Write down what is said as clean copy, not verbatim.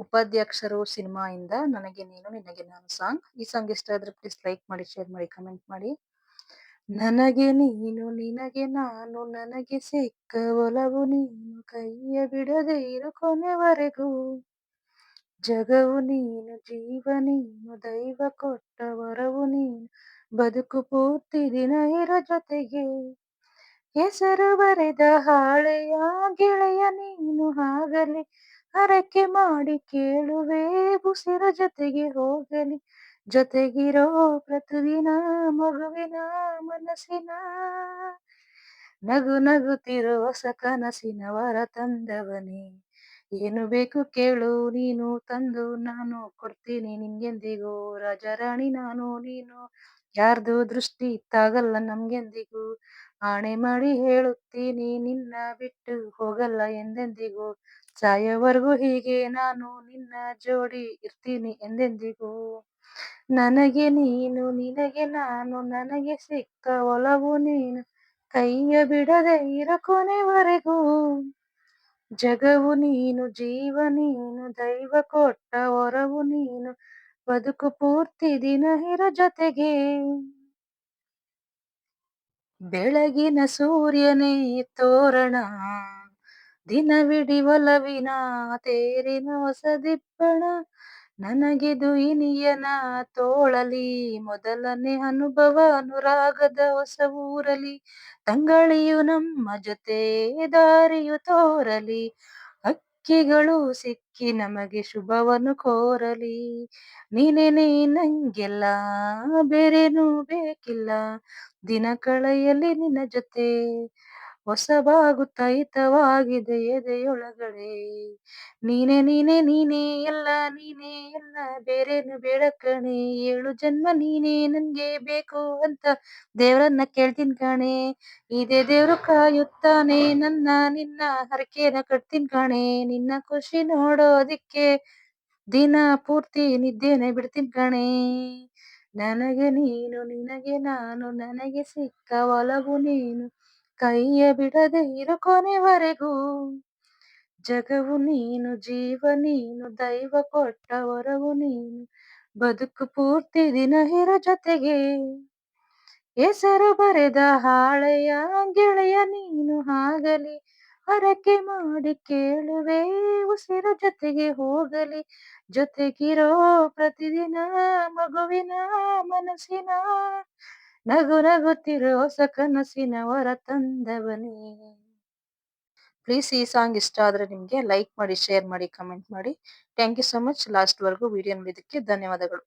ಉಪಾಧ್ಯಕ್ಷರು ಸಿನಿಮಾಯಿಂದ ನನಗೆ ನೀನು ನಿನಗೆ ನಾನು ಸಾಂಗ್. ಈ ಸಾಂಗ್ ಇಷ್ಟ ಆದ್ರೆ ಪ್ಲೀಸ್ ಲೈಕ್ ಮಾಡಿ, ಶೇರ್ ಮಾಡಿ, ಕಮೆಂಟ್ ಮಾಡಿ. ನನಗೆ ನೀನು ನಿನಗೆ ನಾನು ನನಗೆ ಸಿಕ್ಕ ಒಲವು ನೀನು ಕೈಯ ಬಿಡದೆ ಇರು ಕೊನೆವರೆಗೂ. ಜಗವು ನೀನು ಜೀವ ನೀನು ದೈವ ಕೊಟ್ಟ ವರವು ನೀನು ಬದುಕು ಪೂರ್ತಿ ದಿನ ಇರ ಜೊತೆಗೆ. ಹೆಸರು ಬರೆದ ಹಾಳೆಯ ಗೆಳೆಯ ನೀನು ಆಗಲಿ ಹರಕೆ ಮಾಡಿ ಕೇಳುವೆ ಉಸಿರ ಜೊತೆಗೆ ಹೋಗಲಿ ಜೊತೆಗಿರೋ ಪ್ರತಿದಿನ ಮಗುವಿನ ಮನಸ್ಸಿನ ನಗು ನಗುತ್ತಿರೋ ಹೊಸ ಕನಸಿನ ವರ ತಂದವನೇ. ಏನು ಬೇಕು ಕೇಳು ನೀನು ತಂದು ನಾನು ಕೊಡ್ತೀನಿ ನಿಂಗೆಂದಿಗೂ. ರಾಜಾರಾಣಿ ನಾನು ನೀನು ಯಾರ್ದು ದೃಷ್ಟಿ ತಾಗಲ್ಲ ನಮ್ಗೆಂದಿಗೂ. ಆಣೆ ಮಾಡಿ ಹೇಳುತ್ತೀನಿ ನಿನ್ನ ಬಿಟ್ಟು ಹೋಗಲ್ಲ ಎಂದೆಂದಿಗೂ. ಸಾಯೋವರೆಗೂ ಹೀಗೆ ನಾನು ನಿನ್ನ ಜೋಡಿ ಇರ್ತೀನಿ ಎಂದೆಂದಿಗೂ. ನನಗೆ ನೀನು ನಿನಗೆ ನಾನು ನನಗೆ ಸಿಕ್ಕ ಒಲವು ನೀನು ಕೈಯ ಬಿಡದೆ ಇರ ಕೊನೆವರೆಗೂ. ಜಗವು ನೀನು ಜೀವ ನೀನು ದೈವ ಕೊಟ್ಟ ವರವು ನೀನು ಬದುಕು ಪೂರ್ತಿ ದಿನ ಇರ ಜೊತೆಗೆ. ಬೆಳಗಿನ ಸೂರ್ಯನೇ ತೋರಣ ದಿನವಿಡಿ ಒಲವಿನ ತೇರಿನ ಹೊಸದಿಬ್ಬಣ. ನನಗಿದು ಇನಿಯನ ತೋಳಲಿ ಮೊದಲನೇ ಅನುಭವ ಅನುರಾಗದ ಹೊಸ ಊರಲಿ. ತಂಗಳಿಯು ನಮ್ಮ ಜೊತೆ ದಾರಿಯು ತೋರಲಿ ಹಕ್ಕಿಗಳು ಸಿಕ್ಕಿ ನಮಗೆ ಶುಭವನ್ನು ಕೋರಲಿ. ನೀನೇ ನಂಗೆಲ್ಲ ಬೇರೇನೂ ಬೇಕಿಲ್ಲ ದಿನ ಕಳೆಯಲಿ ನಿನ್ನ ಜೊತೆ. ಹೊಸಬಾಗುತ್ತಾ ಹಿತವಾಗಿದೆ ಎದೆಯೊಳಗಡೆ. ನೀನೇ ನೀನೇ ನೀನೇ ಎಲ್ಲ ನೀನೇ ಎಲ್ಲ ಬೇರೇನು ಬೇಡ ಕಣೆ. 7 ಜನ್ಮ ನೀನೇ ನನ್ಗೆ ಬೇಕು ಅಂತ ದೇವ್ರನ್ನ ಕೇಳ್ತೀನಿ ಕಣೆ. ಇದೇ ದೇವ್ರು ಕಾಯುತ್ತಾನೆ ನನ್ನ ನಿನ್ನ ಹರಕೆನ ಕಟ್ತೀನಿ ಕಣೆ. ನಿನ್ನ ಖುಷಿ ನೋಡೋದಿಕ್ಕೆ ದಿನ ಪೂರ್ತಿ ನಿದ್ದೆನೆ ಬಿಡ್ತೀನಿ ಕಣೆ. ನನಗೆ ನೀನು ನಿನಗೆ ನಾನು ನನಗೆ ಸಿಕ್ಕ ಒಲವು ನೀನು ಕೈಯ ಬಿಡದೆ ಇರು ಕೊನೆವರೆಗೂ. ಜಗವು ನೀನು ಜೀವ ನೀನು ದೈವ ಕೊಟ್ಟ ವರವು ನೀನು ಬದುಕು ಪೂರ್ತಿ ದಿನ ಇರ ಜೊತೆಗೆ. ಹೆಸರು ಬರೆದ ಹಾಳೆಯ ಗೆಳೆಯ ನೀನು ಆಗಲಿ ಹರಕೆ ಮಾಡಿ ಕೇಳುವೆ ಉಸಿರ ಜೊತೆಗೆ ಹೋಗಲಿ ಜೊತೆಗಿರೋ ಪ್ರತಿದಿನ ಮಗುವಿನ ಮನಸ್ಸಿನ ನಗು ನಗುತ್ತಿರೋ ಹೊಸ ಕನಸಿನ ವರ ತಂದವನೇ. ಪ್ಲೀಸ್ ಈ ಸಾಂಗ್ ಇಷ್ಟ ಆದ್ರೆ ನಿಮ್ಗೆ ಲೈಕ್ ಮಾಡಿ, ಶೇರ್ ಮಾಡಿ, ಕಮೆಂಟ್ ಮಾಡಿ. Thank you so much. Last ವರೆಗೂ ವಿಡಿಯೋ ನೋಡಿದ್ದಕ್ಕೆ ಧನ್ಯವಾದಗಳು.